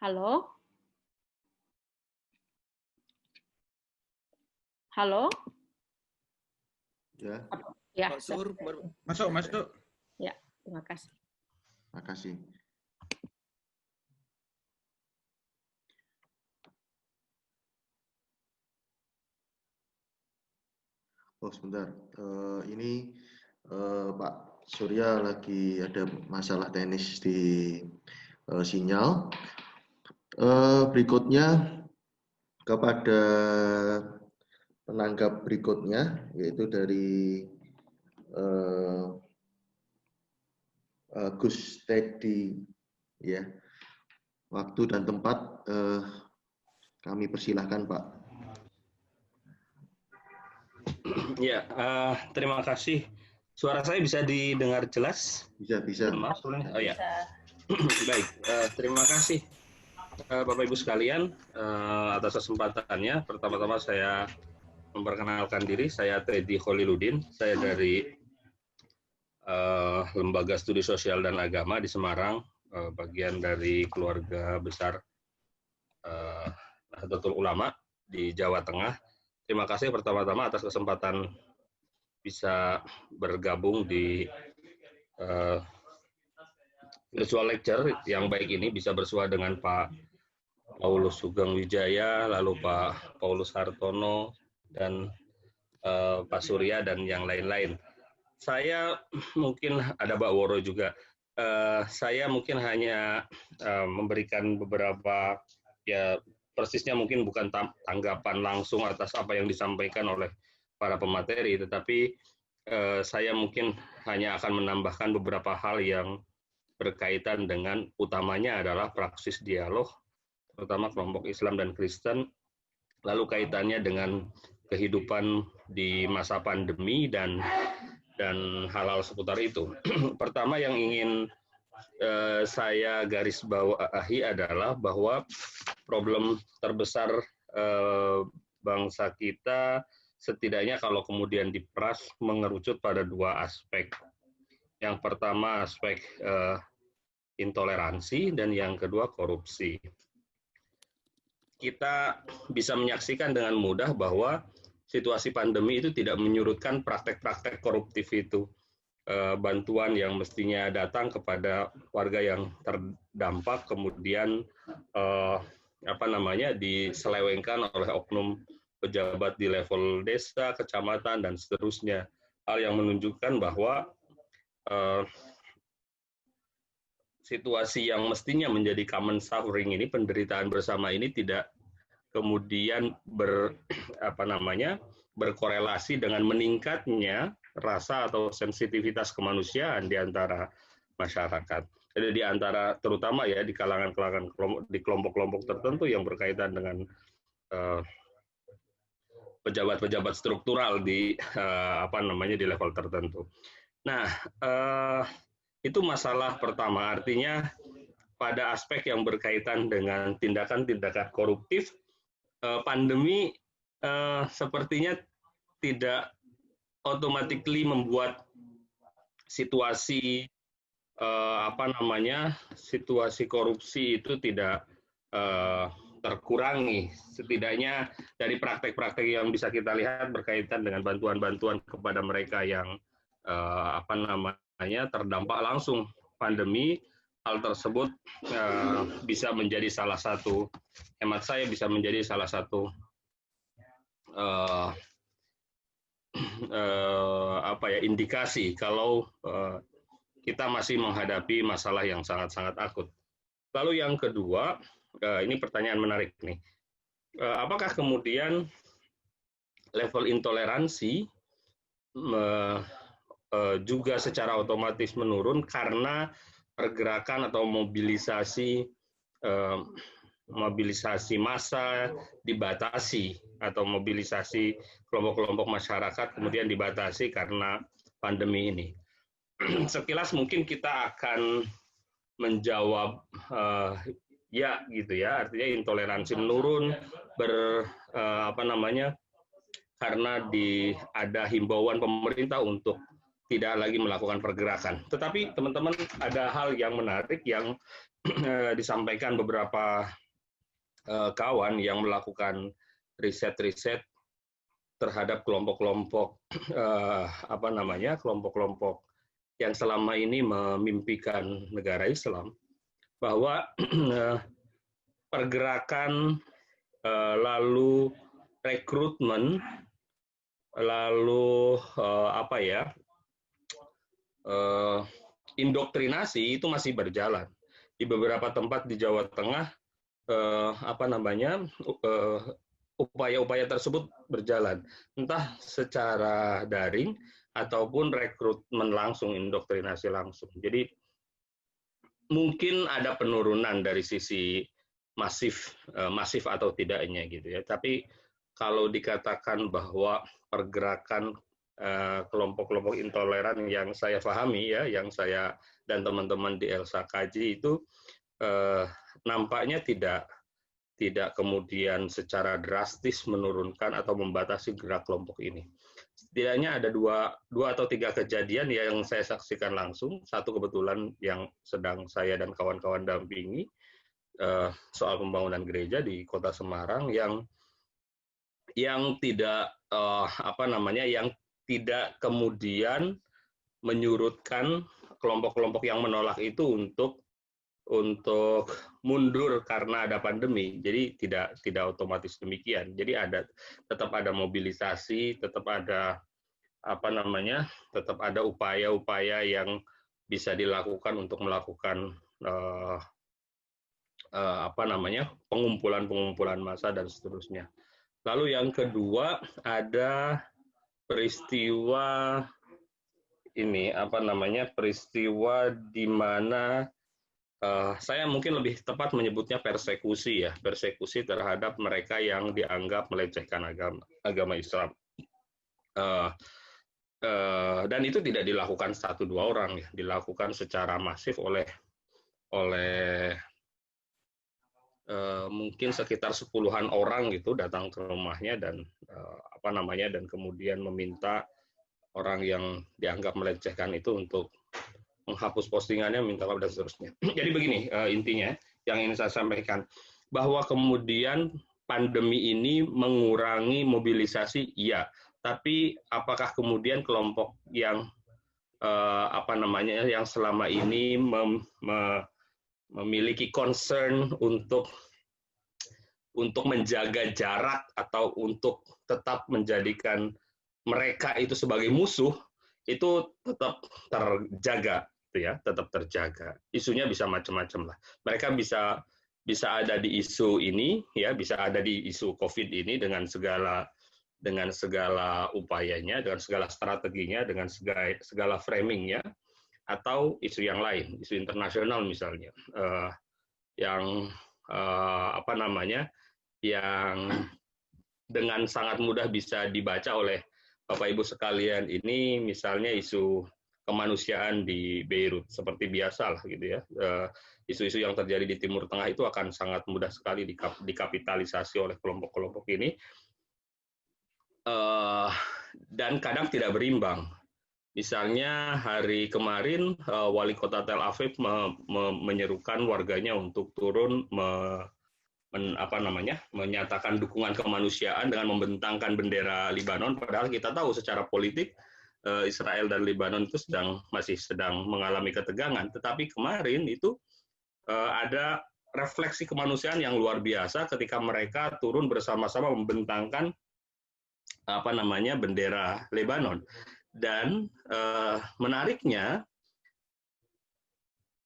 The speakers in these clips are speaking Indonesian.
Halo? Halo? Ya. Ya. Pak Sur, Masuk. Ya, terima kasih. Terima kasih. Oh, sebentar. Ini Pak Surya lagi ada masalah teknis di sinyal. Berikutnya kepada penanggap berikutnya, yaitu dari Gus Teddy, ya. Waktu dan tempat kami persilahkan, Pak. Ya, terima kasih. Suara saya bisa didengar jelas? Bisa. Maaf, oh ya. Baik, terima kasih Bapak Ibu sekalian atas kesempatannya. Pertama-tama saya memperkenalkan diri, saya Teddy Kholiludin, saya dari Lembaga Studi Sosial dan Agama di Semarang, bagian dari keluarga besar Nahdlatul Ulama di Jawa Tengah. Terima kasih pertama-tama atas kesempatan bisa bergabung di virtual lecture yang baik ini, bisa bersua dengan Pak Paulus Sugeng Wijaya, lalu Pak Paulus Hartono, dan Pak Surya, dan yang lain-lain. Saya mungkin ada Mbak Woro juga. Saya mungkin hanya memberikan beberapa, ya persisnya mungkin bukan tanggapan langsung atas apa yang disampaikan oleh para pemateri, tetapi saya mungkin hanya akan menambahkan beberapa hal yang berkaitan dengan utamanya adalah praksis dialog, terutama kelompok Islam dan Kristen, lalu kaitannya dengan kehidupan di masa pandemi dan hal-hal seputar itu. Pertama yang ingin saya garis bawahi adalah bahwa problem terbesar bangsa kita setidaknya kalau kemudian diperas mengerucut pada dua aspek. Yang pertama aspek intoleransi dan yang kedua korupsi. Kita bisa menyaksikan dengan mudah bahwa situasi pandemi itu tidak menyurutkan praktek-praktek koruptif itu. Bantuan yang mestinya datang kepada warga yang terdampak kemudian diselewengkan oleh oknum pejabat di level desa, kecamatan, dan seterusnya. Hal yang menunjukkan bahwa situasi yang mestinya menjadi common suffering ini, penderitaan bersama ini, tidak kemudian berkorelasi dengan meningkatnya rasa atau sensitivitas kemanusiaan di antara masyarakat. Jadi di antara, terutama ya di kalangan di kelompok-kelompok tertentu yang berkaitan dengan pejabat-pejabat struktural di di level tertentu. Nah, itu masalah pertama, artinya pada aspek yang berkaitan dengan tindakan-tindakan koruptif, pandemi sepertinya tidak automatically membuat situasi situasi korupsi itu tidak terkurangi. Setidaknya dari praktek-praktek yang bisa kita lihat berkaitan dengan bantuan-bantuan kepada mereka yang terdampak langsung pandemi, hal tersebut bisa menjadi salah satu, hemat saya bisa menjadi salah satu indikasi kalau kita masih menghadapi masalah yang sangat-sangat akut. Lalu yang kedua, ini pertanyaan menarik nih. Apakah kemudian level intoleransi juga secara otomatis menurun karena pergerakan atau mobilisasi massa dibatasi, atau mobilisasi kelompok-kelompok masyarakat kemudian dibatasi karena pandemi ini? Sekilas mungkin kita akan menjawab ya gitu ya, artinya intoleransi menurun karena ada himbauan pemerintah untuk tidak lagi melakukan pergerakan. Tetapi teman-teman, ada hal yang menarik yang disampaikan beberapa kawan yang melakukan riset-riset terhadap kelompok-kelompok kelompok-kelompok yang selama ini memimpikan negara Islam, bahwa pergerakan lalu rekrutmen lalu indoktrinasi itu masih berjalan di beberapa tempat di Jawa Tengah. Upaya-upaya tersebut berjalan, entah secara daring ataupun rekrutmen langsung, indoktrinasi langsung. Jadi mungkin ada penurunan dari sisi masif atau tidaknya gitu ya. Tapi kalau dikatakan bahwa pergerakan kelompok-kelompok intoleran yang saya pahami ya, yang saya dan teman-teman di ELSA kaji itu nampaknya tidak kemudian secara drastis menurunkan atau membatasi gerak kelompok ini. Setidaknya ada dua atau tiga kejadian yang saya saksikan langsung. Satu kebetulan yang sedang saya dan kawan-kawan dampingi soal pembangunan gereja di Kota Semarang yang tidak yang tidak kemudian menyurutkan kelompok-kelompok yang menolak itu untuk mundur karena ada pandemi. Jadi tidak otomatis demikian. Jadi tetap ada mobilisasi, tetap ada upaya-upaya yang bisa dilakukan untuk melakukan pengumpulan massa dan seterusnya. Lalu yang kedua ada peristiwa peristiwa di mana saya mungkin lebih tepat menyebutnya persekusi ya, persekusi terhadap mereka yang dianggap melecehkan agama Islam. Dan itu tidak dilakukan 1-2 orang ya, dilakukan secara masif oleh mungkin sekitar 10-an orang gitu datang ke rumahnya dan dan kemudian meminta orang yang dianggap melecehkan itu untuk menghapus postingannya, minta maaf dan seterusnya. Jadi begini intinya yang ingin saya sampaikan, bahwa kemudian pandemi ini mengurangi mobilisasi, iya. Tapi apakah kemudian kelompok yang yang selama ini memiliki concern untuk menjaga jarak atau untuk tetap menjadikan mereka itu sebagai musuh, itu tetap terjaga, ya, tetap terjaga. Isunya bisa macam-macam lah. Mereka bisa ada di isu ini, ya, bisa ada di isu COVID ini dengan segala upayanya, dengan segala strateginya, dengan segala framingnya, atau isu yang lain, isu internasional misalnya, yang yang dengan sangat mudah bisa dibaca oleh Bapak Ibu sekalian ini, misalnya isu kemanusiaan di Beirut, seperti biasa lah gitu ya. Isu-isu yang terjadi di Timur Tengah itu akan sangat mudah sekali dikapitalisasi oleh kelompok-kelompok ini, dan kadang tidak berimbang. Misalnya hari kemarin Wali Kota Tel Aviv menyerukan warganya untuk turun menyatakan dukungan kemanusiaan dengan membentangkan bendera Lebanon, padahal kita tahu secara politik Israel dan Lebanon itu masih sedang mengalami ketegangan. Tetapi kemarin itu ada refleksi kemanusiaan yang luar biasa ketika mereka turun bersama-sama membentangkan bendera Lebanon. Dan menariknya,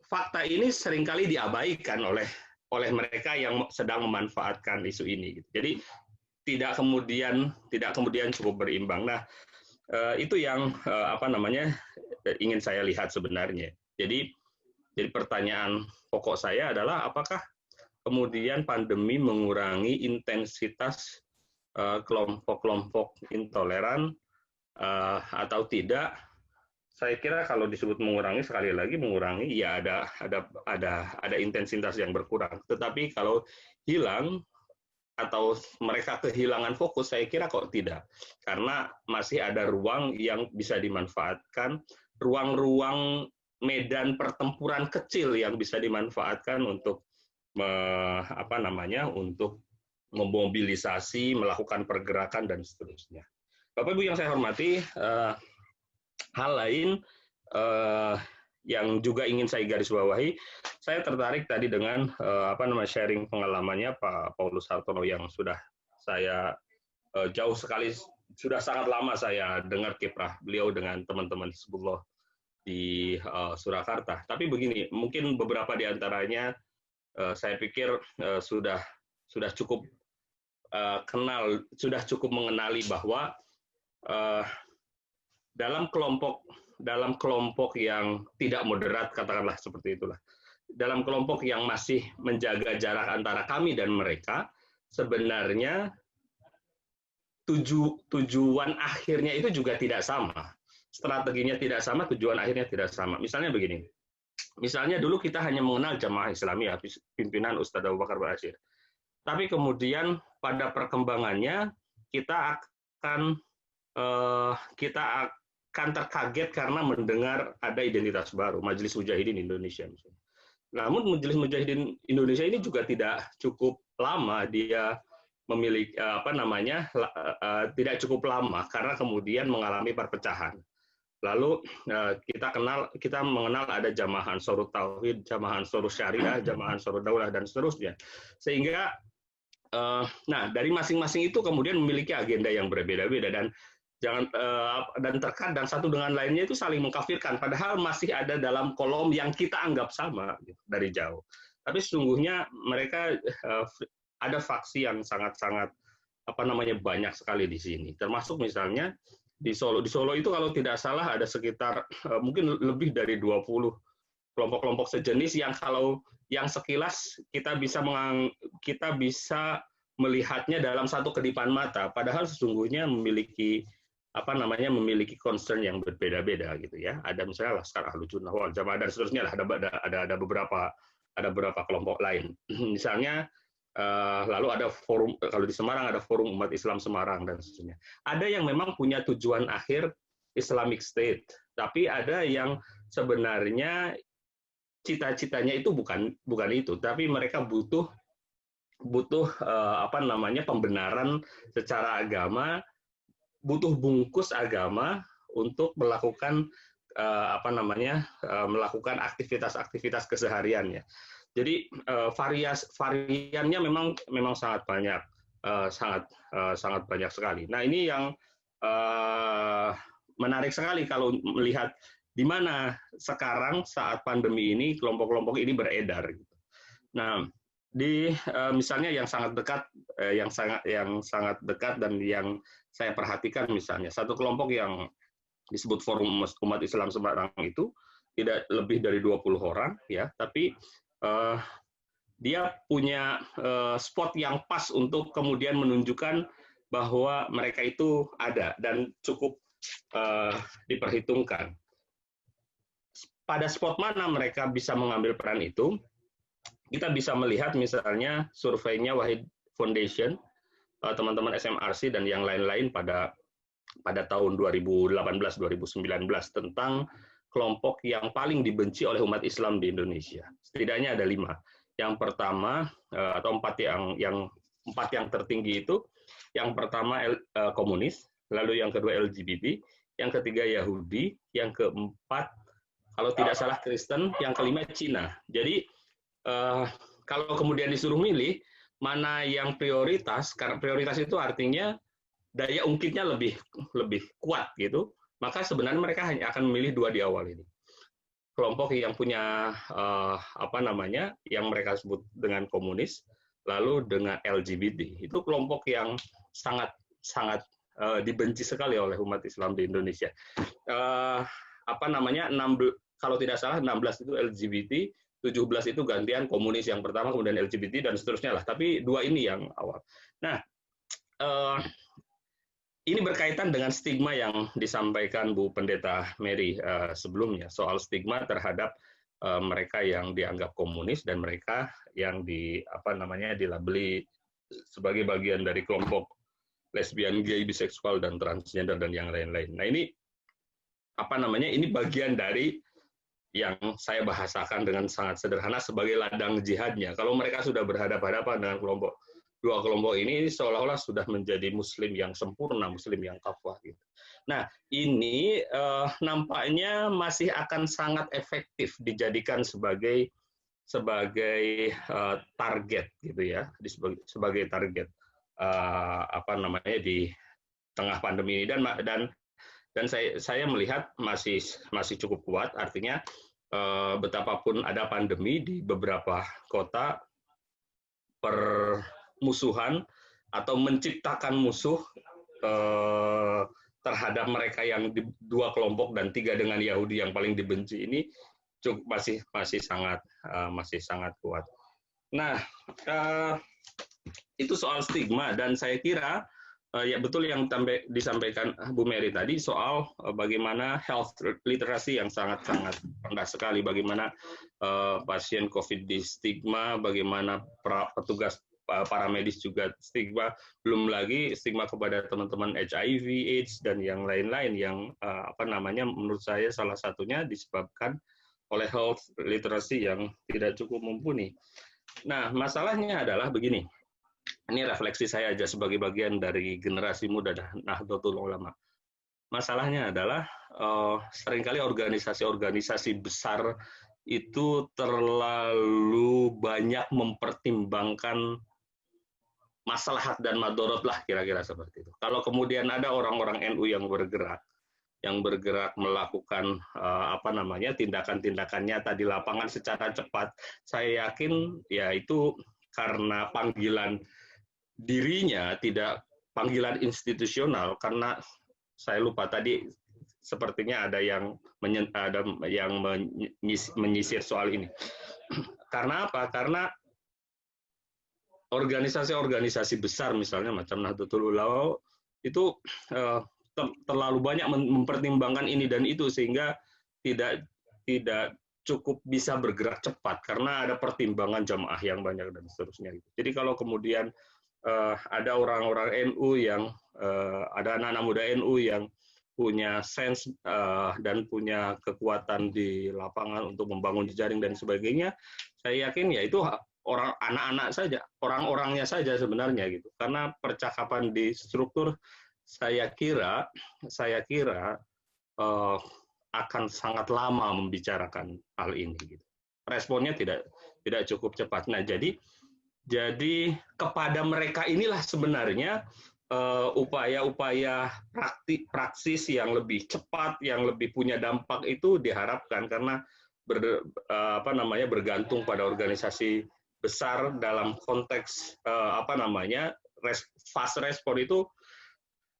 fakta ini seringkali diabaikan oleh mereka yang sedang memanfaatkan isu ini. Jadi tidak kemudian cukup berimbang. Nah, itu yang ingin saya lihat sebenarnya. Jadi pertanyaan pokok saya adalah apakah kemudian pandemi mengurangi intensitas kelompok-kelompok intoleran atau tidak? Saya kira kalau disebut mengurangi, sekali lagi mengurangi, ya ada intensitas yang berkurang. Tetapi kalau hilang atau mereka kehilangan fokus, saya kira kok tidak. Karena masih ada ruang yang bisa dimanfaatkan, ruang-ruang medan pertempuran kecil yang bisa dimanfaatkan untuk untuk memobilisasi, melakukan pergerakan dan seterusnya. Bapak Ibu yang saya hormati, hal lain yang juga ingin saya garis bawahi, saya tertarik tadi dengan sharing pengalamannya Pak Paulus Hartono yang sudah saya jauh sekali, sudah sangat lama saya dengar kiprah beliau dengan teman-teman Hizbullah di Surakarta. Tapi begini, mungkin beberapa di antaranya saya pikir sudah cukup kenal, sudah cukup mengenali bahwa dalam kelompok yang tidak moderat, katakanlah seperti itulah, dalam kelompok yang masih menjaga jarak antara kami dan mereka, sebenarnya tujuan akhirnya itu juga tidak sama. Strateginya tidak sama, tujuan akhirnya tidak sama. Misalnya begini, misalnya dulu kita hanya mengenal Jamaah Islamiyah, pimpinan Ustadz Abu Bakar Ba'asyir. Tapi kemudian pada perkembangannya kita akan terkaget karena mendengar ada identitas baru, Majelis Mujahidin Indonesia misalnya. Namun Majelis Mujahidin Indonesia ini juga tidak cukup lama dia memiliki tidak cukup lama karena kemudian mengalami perpecahan. Lalu kita mengenal ada Jamaah Ansarut Tauhid, Jamaah Ansarut Syariah, Jamaah Ansarut Daulah dan seterusnya. Sehingga dari masing-masing itu kemudian memiliki agenda yang berbeda-beda dan terkadang satu dengan lainnya itu saling mengkafirkan, padahal masih ada dalam kolom yang kita anggap sama gitu, dari jauh. Tapi sesungguhnya mereka ada faksi yang sangat-sangat banyak sekali di sini. Termasuk misalnya di Solo. Di Solo itu kalau tidak salah ada sekitar mungkin lebih dari 20 kelompok-kelompok sejenis yang sekilas kita bisa melihatnya dalam satu kedipan mata, padahal sesungguhnya memiliki concern yang berbeda-beda gitu ya. Ada misalnya Laskar Ahlus Sunnah wal Jamaah dan seterusnya lah. Ada beberapa kelompok lain. Misalnya lalu ada forum, kalau di Semarang ada Forum Umat Islam Semarang dan seterusnya. Ada yang memang punya tujuan akhir Islamic State, tapi ada yang sebenarnya cita-citanya itu bukan itu, tapi mereka butuh pembenaran secara agama, butuh bungkus agama untuk melakukan melakukan aktivitas kesehariannya. Jadi variannya memang sangat banyak, sangat banyak sekali. Nah, ini yang menarik sekali kalau melihat di mana sekarang saat pandemi ini kelompok-kelompok ini beredar. Nah, misalnya yang sangat dekat, yang sangat dekat dan yang saya perhatikan misalnya satu kelompok yang disebut Forum Umat Islam Semarang itu tidak lebih dari 20 orang ya, tapi dia punya spot yang pas untuk kemudian menunjukkan bahwa mereka itu ada dan cukup diperhitungkan. Pada spot mana mereka bisa mengambil peran itu? Kita bisa melihat misalnya surveinya Wahid Foundation, teman-teman SMRC dan yang lain-lain pada tahun 2018-2019 tentang kelompok yang paling dibenci oleh umat Islam di Indonesia. Setidaknya ada 5. Yang pertama atau 4 yang tertinggi itu, yang pertama komunis, lalu yang kedua LGBT, yang ketiga Yahudi, yang keempat kalau tidak salah Kristen, yang kelima Cina. Jadi kalau kemudian disuruh milih mana yang prioritas, karena prioritas itu artinya daya ungkitnya lebih kuat gitu, maka sebenarnya mereka hanya akan memilih 2 di awal ini. Kelompok yang punya yang mereka sebut dengan komunis, lalu dengan LGBT. Itu kelompok yang sangat dibenci sekali oleh umat Islam di Indonesia. 16, kalau tidak salah 16 itu LGBT, 17 itu gantian komunis yang pertama, kemudian LGBT dan seterusnya lah. Tapi 2 ini yang awal. Nah, ini berkaitan dengan stigma yang disampaikan Bu Pendeta Mary sebelumnya, soal stigma terhadap mereka yang dianggap komunis dan mereka yang dilabeli sebagai bagian dari kelompok lesbian, gay, biseksual, dan transgender dan yang lain-lain. Nah ini ini bagian dari yang saya bahasakan dengan sangat sederhana sebagai ladang jihadnya. Kalau mereka sudah berhadapan-hadapan dengan dua kelompok ini seolah-olah sudah menjadi Muslim yang sempurna, Muslim yang kafah. Gitu. Nah ini nampaknya masih akan sangat efektif dijadikan sebagai target gitu ya, sebagai target di tengah pandemi ini dan saya melihat masih cukup kuat. Artinya betapapun ada pandemi di beberapa kota, permusuhan atau menciptakan musuh terhadap mereka yang di dua kelompok dan tiga dengan Yahudi yang paling dibenci ini cukup masih sangat kuat. Nah, itu soal stigma dan saya kira ya betul yang disampaikan Bu Mary tadi soal bagaimana health literacy yang sangat-sangat rendah sekali, bagaimana pasien COVID di stigma, bagaimana petugas para medis juga stigma, belum lagi stigma kepada teman-teman HIV, AIDS dan yang lain-lain yang menurut saya salah satunya disebabkan oleh health literacy yang tidak cukup mumpuni. Nah, masalahnya adalah begini. Ini refleksi saya aja sebagai bagian dari generasi muda Nahdlatul Ulama. Masalahnya adalah seringkali organisasi-organisasi besar itu terlalu banyak mempertimbangkan maslahat dan madorot lah kira-kira seperti itu. Kalau kemudian ada orang-orang NU yang bergerak melakukan tindakan-tindakan nyata di lapangan secara cepat, saya yakin ya itu karena panggilan dirinya, tidak panggilan institusional, karena saya lupa tadi sepertinya ada yang menyisir soal ini. Karena apa? Karena organisasi-organisasi besar misalnya macam Nahdlatul Ulama itu terlalu banyak mempertimbangkan ini dan itu sehingga tidak cukup bisa bergerak cepat karena ada pertimbangan jamaah yang banyak dan seterusnya. Jadi kalau kemudian ada orang-orang NU yang ada anak-anak muda NU yang punya sense dan punya kekuatan di lapangan untuk membangun jejaring dan sebagainya, saya yakin ya itu anak-anak saja, orang-orangnya saja sebenarnya gitu. Karena percakapan di struktur saya kira akan sangat lama membicarakan hal ini. Gitu. Responnya tidak cukup cepat. Nah, jadi kepada mereka inilah sebenarnya upaya-upaya praksis yang lebih cepat, yang lebih punya dampak itu diharapkan karena bergantung pada organisasi besar dalam konteks fast respon itu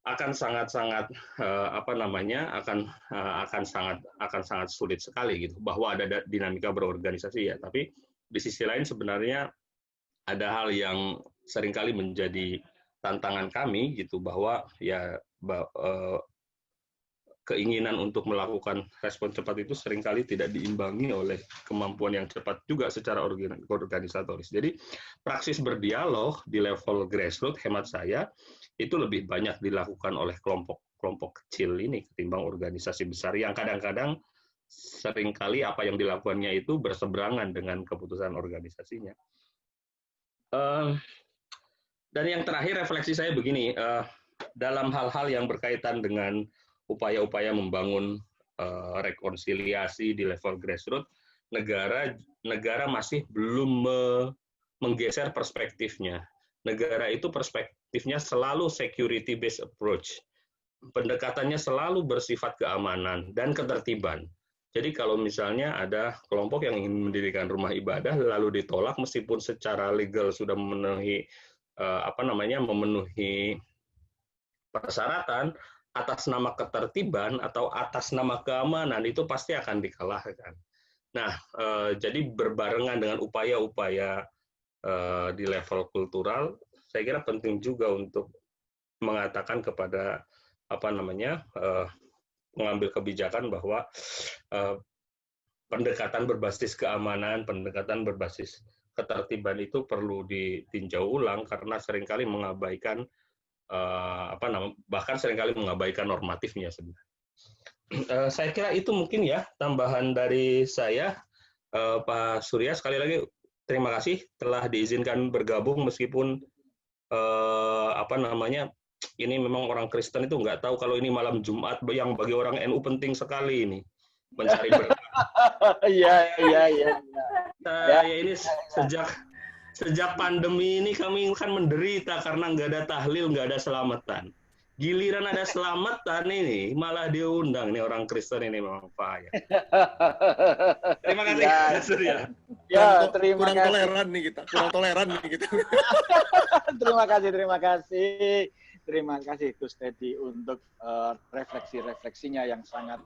akan sangat sulit sekali gitu, bahwa ada dinamika berorganisasi ya, tapi di sisi lain sebenarnya ada hal yang seringkali menjadi tantangan kami gitu, bahwa ya keinginan untuk melakukan respon cepat itu seringkali tidak diimbangi oleh kemampuan yang cepat juga secara organisatoris. Jadi praksis berdialog di level grassroots hemat saya itu lebih banyak dilakukan oleh kelompok kecil ini ketimbang organisasi besar yang kadang-kadang seringkali apa yang dilakukannya itu berseberangan dengan keputusan organisasinya. Dan yang terakhir refleksi saya begini, dalam hal-hal yang berkaitan dengan upaya-upaya membangun rekonsiliasi di level grassroots, negara masih belum menggeser perspektifnya. Negara itu perspektifnya selalu security based approach. Pendekatannya selalu bersifat keamanan dan ketertiban. Jadi kalau misalnya ada kelompok yang ingin mendirikan rumah ibadah lalu ditolak meskipun secara legal sudah memenuhi memenuhi persyaratan, atas nama ketertiban atau atas nama keamanan itu pasti akan dikalahkan. Nah, jadi berbarengan dengan upaya-upaya di level kultural, saya kira penting juga untuk mengatakan kepada mengambil kebijakan bahwa pendekatan berbasis keamanan, pendekatan berbasis ketertiban itu perlu ditinjau ulang karena seringkali mengabaikan bahkan seringkali mengabaikan normatifnya sebenarnya. Saya kira itu mungkin ya tambahan dari saya. Pak Surya, sekali lagi terima kasih telah diizinkan bergabung meskipun ini memang orang Kristen itu nggak tahu kalau ini malam Jumat yang bagi orang NU penting sekali ini mencari berkah. Iya. Ya ini sejak pandemi ini kami kan menderita karena nggak ada tahlil, nggak ada selamatan. Giliran ada selamatan ini malah diundang nih orang Kristen ini memang Pak ya. Terima kasih Pak Surya. Ya, terima kurang kasih. toleran nih kita. Terima kasih Gus Teddy untuk refleksi-refleksinya yang sangat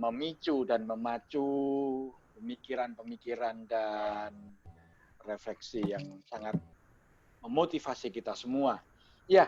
memicu dan memacu pemikiran-pemikiran dan refleksi yang sangat memotivasi kita semua. Ya,